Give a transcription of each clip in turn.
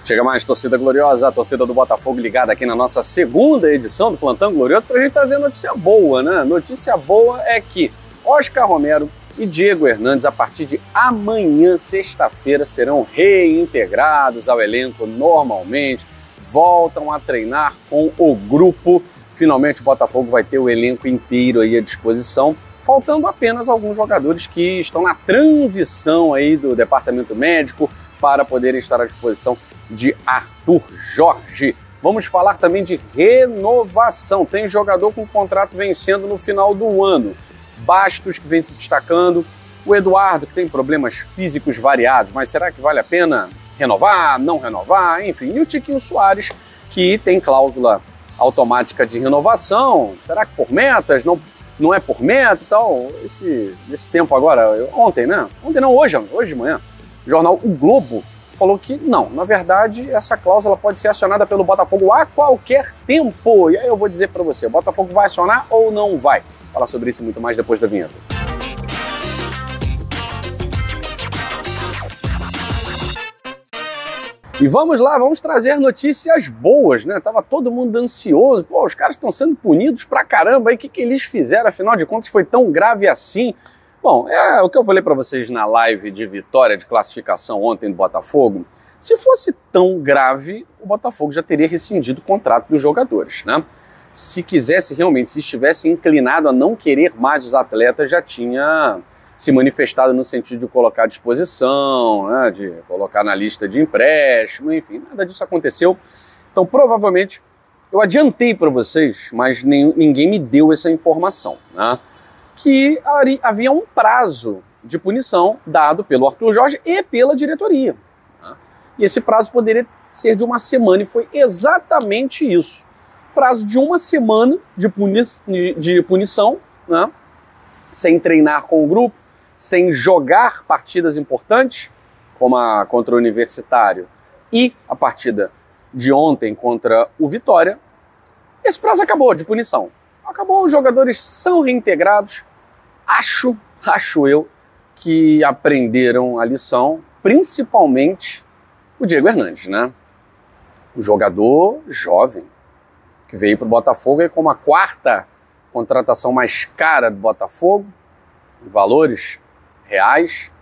Chega mais, torcida gloriosa, a torcida do Botafogo ligada aqui na nossa segunda edição do Plantão Glorioso para a gente trazer notícia boa, né? Notícia boa é que Oscar Romero e Diego Hernandes, a partir de amanhã, sexta-feira, serão reintegrados ao elenco normalmente, voltam a treinar com o grupo. Finalmente o Botafogo vai ter o elenco inteiro aí à disposição, faltando apenas alguns jogadores que estão na transição aí do departamento médico para poderem estar à disposição de Arthur Jorge. Vamos falar também de renovação. Tem jogador com contrato vencendo no final do ano. Bastos, que vem se destacando. O Eduardo, que tem problemas físicos variados, mas será que vale a pena renovar, não renovar? Enfim, e o Tiquinho Soares, que tem cláusula automática de renovação. Será que por metas? Não é por meta e tal? Esse tempo agora, ontem, né? Ontem não, hoje de manhã. O jornal O Globo falou que não, na verdade essa cláusula pode ser acionada pelo Botafogo a qualquer tempo. E aí eu vou dizer para você, o Botafogo vai acionar ou não vai? Falar sobre isso e muito mais depois da vinheta. E vamos lá, vamos trazer notícias boas, né? Tava todo mundo ansioso, pô, os caras estão sendo punidos pra caramba, aí o que eles fizeram? Afinal de contas foi tão grave assim? Bom, é o que eu falei para vocês na live de vitória de classificação ontem do Botafogo. Se fosse tão grave, o Botafogo já teria rescindido o contrato dos jogadores, né? Se quisesse realmente, se estivesse inclinado a não querer mais os atletas, já tinha se manifestado no sentido de colocar à disposição, né? De colocar na lista de empréstimo, enfim, nada disso aconteceu. Então, provavelmente, eu adiantei para vocês, mas ninguém me deu essa informação, né? Que havia um prazo de punição dado pelo Arthur Jorge e pela diretoria. Né? E esse prazo poderia ser de uma semana, e foi exatamente isso. Prazo de uma semana de punição, né? Sem treinar com o grupo, sem jogar partidas importantes, como a contra o Universitário e a partida de ontem contra o Vitória. Esse prazo acabou de punição. Acabou, os jogadores são reintegrados. Acho eu que aprenderam a lição, principalmente o Diego Hernandes, né? Um jogador jovem que veio para o Botafogo e como a quarta contratação mais cara do Botafogo, em valores reais,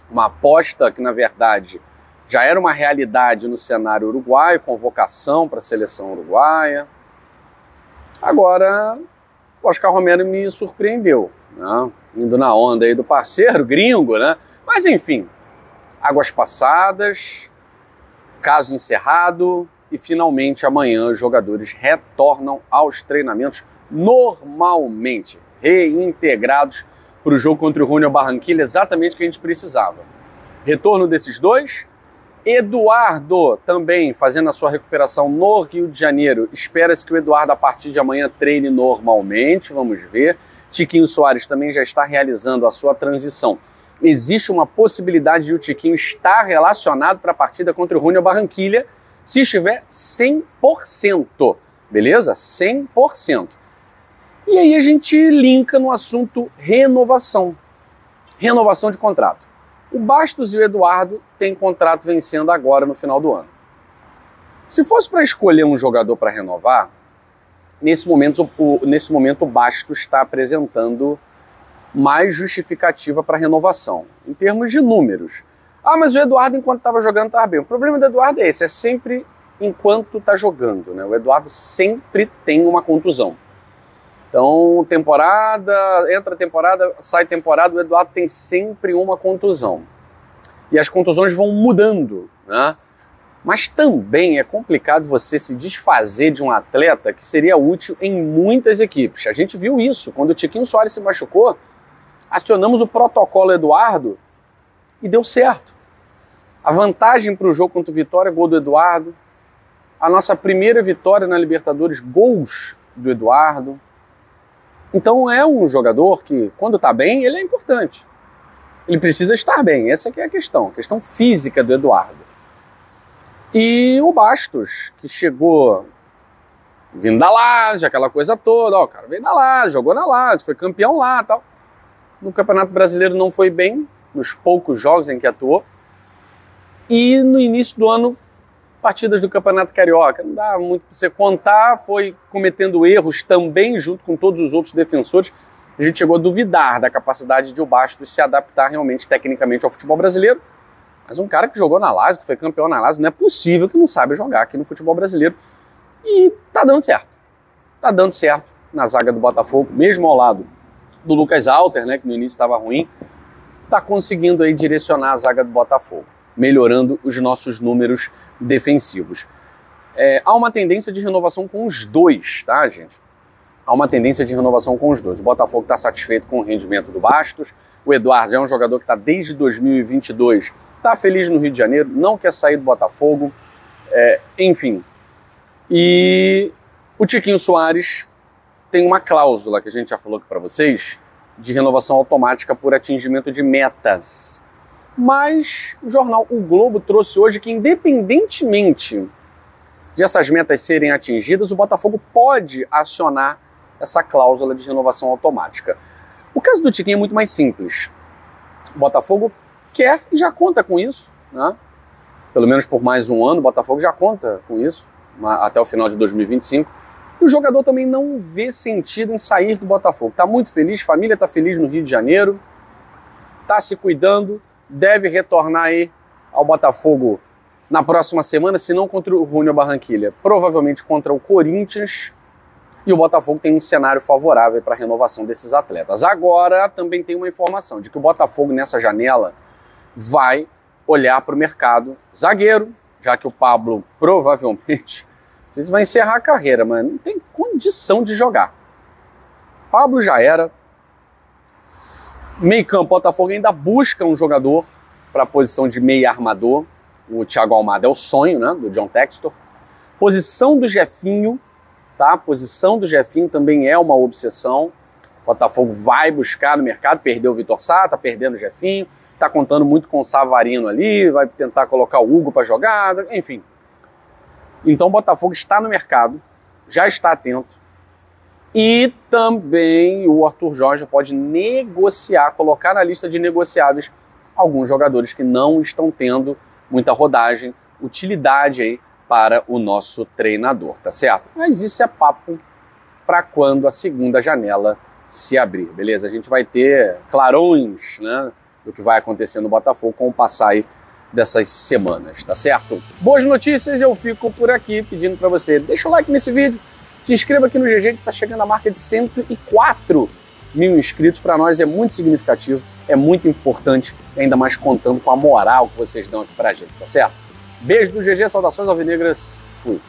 uma aposta que na verdade já era uma realidade no cenário uruguaio, convocação para a seleção uruguaia. Agora, o Oscar Romero me surpreendeu, né? Indo na onda aí do parceiro gringo, né? Mas enfim, águas passadas, caso encerrado e finalmente amanhã os jogadores retornam aos treinamentos normalmente, reintegrados para o jogo contra o Junior Barranquilla, exatamente o que a gente precisava. Retorno desses dois. Eduardo também fazendo a sua recuperação no Rio de Janeiro. Espera-se que o Eduardo a partir de amanhã treine normalmente, vamos ver. Tiquinho Soares também já está realizando a sua transição. Existe uma possibilidade de o Tiquinho estar relacionado para a partida contra o Junior Barranquilla se estiver 100%, beleza? 100%. E aí a gente linka no assunto renovação. Renovação de contrato. O Bastos e o Eduardo têm contrato vencendo agora no final do ano. Se fosse para escolher um jogador para renovar, nesse momento o Bastos está apresentando mais justificativa para renovação, em termos de números. Ah, mas o Eduardo, enquanto estava jogando, estava bem. O problema do Eduardo é esse, é sempre enquanto está jogando, né? O Eduardo sempre tem uma contusão. Então, entra temporada, sai temporada, o Eduardo tem sempre uma contusão. E as contusões vão mudando, né? Mas também é complicado você se desfazer de um atleta que seria útil em muitas equipes. A gente viu isso. Quando o Tiquinho Soares se machucou, acionamos o protocolo Eduardo e deu certo. A vantagem para o jogo contra o Vitória, gol do Eduardo. A nossa primeira vitória na Libertadores, gols do Eduardo. Então é um jogador que, quando está bem, ele é importante. Ele precisa estar bem, essa aqui é a questão física do Eduardo. E o Bastos, que chegou vindo da Lazio, aquela coisa toda, ó, o cara veio da Lazio, jogou na Lazio, foi campeão lá e tal. No Campeonato Brasileiro não foi bem, nos poucos jogos em que atuou. E no início do ano partidas do Campeonato Carioca, não dá muito para você contar, foi cometendo erros também junto com todos os outros defensores. A gente chegou a duvidar da capacidade de o Bastos se adaptar realmente tecnicamente ao futebol brasileiro. Mas um cara que jogou na Lazio, que foi campeão na Lazio, não é possível que não saiba jogar aqui no futebol brasileiro. E tá dando certo. Tá dando certo na zaga do Botafogo, mesmo ao lado do Lucas Alter, né, que no início estava ruim, tá conseguindo aí direcionar a zaga do Botafogo, melhorando os nossos números defensivos. Há uma tendência de renovação com os dois, tá, gente? Há uma tendência de renovação com os dois. O Botafogo está satisfeito com o rendimento do Bastos. O Eduardo é um jogador que está desde 2022, está feliz no Rio de Janeiro, não quer sair do Botafogo, enfim. E o Tiquinho Soares tem uma cláusula que a gente já falou aqui para vocês, de renovação automática por atingimento de metas. Mas o jornal O Globo trouxe hoje que, independentemente de essas metas serem atingidas, o Botafogo pode acionar essa cláusula de renovação automática. O caso do Tiquinho é muito mais simples. O Botafogo quer e já conta com isso, né? Pelo menos por mais um ano, o Botafogo já conta com isso, até o final de 2025. E o jogador também não vê sentido em sair do Botafogo. Está muito feliz, família está feliz no Rio de Janeiro, está se cuidando, deve retornar aí ao Botafogo na próxima semana, se não contra o Júnior Barranquilla, provavelmente contra o Corinthians. E o Botafogo tem um cenário favorável para a renovação desses atletas. Agora também tem uma informação de que o Botafogo nessa janela vai olhar para o mercado zagueiro, já que o Pablo provavelmente vai encerrar a carreira, mas não tem condição de jogar. Pablo já era. Meio campo, o Botafogo ainda busca um jogador para a posição de meio armador. O Thiago Almada é o sonho, né, do John Textor. Posição do Jefinho, tá? A posição do Jefinho também é uma obsessão. O Botafogo vai buscar no mercado, perdeu o Vitor Sá, tá perdendo o Jefinho, tá contando muito com o Savarino ali, vai tentar colocar o Hugo para jogar, enfim. Então o Botafogo está no mercado, já está atento. E também o Arthur Jorge pode negociar, colocar na lista de negociáveis alguns jogadores que não estão tendo muita rodagem, utilidade aí para o nosso treinador, tá certo? Mas isso é papo para quando a segunda janela se abrir, beleza? A gente vai ter clarões, né, do que vai acontecer no Botafogo com o passar aí dessas semanas, tá certo? Boas notícias, eu fico por aqui pedindo para você, deixa o like nesse vídeo, se inscreva aqui no GG que está chegando a marca de 104 mil inscritos, para nós é muito significativo, é muito importante, ainda mais contando com a moral que vocês dão aqui pra gente, tá certo? Beijo do GG, saudações alvinegras, fui!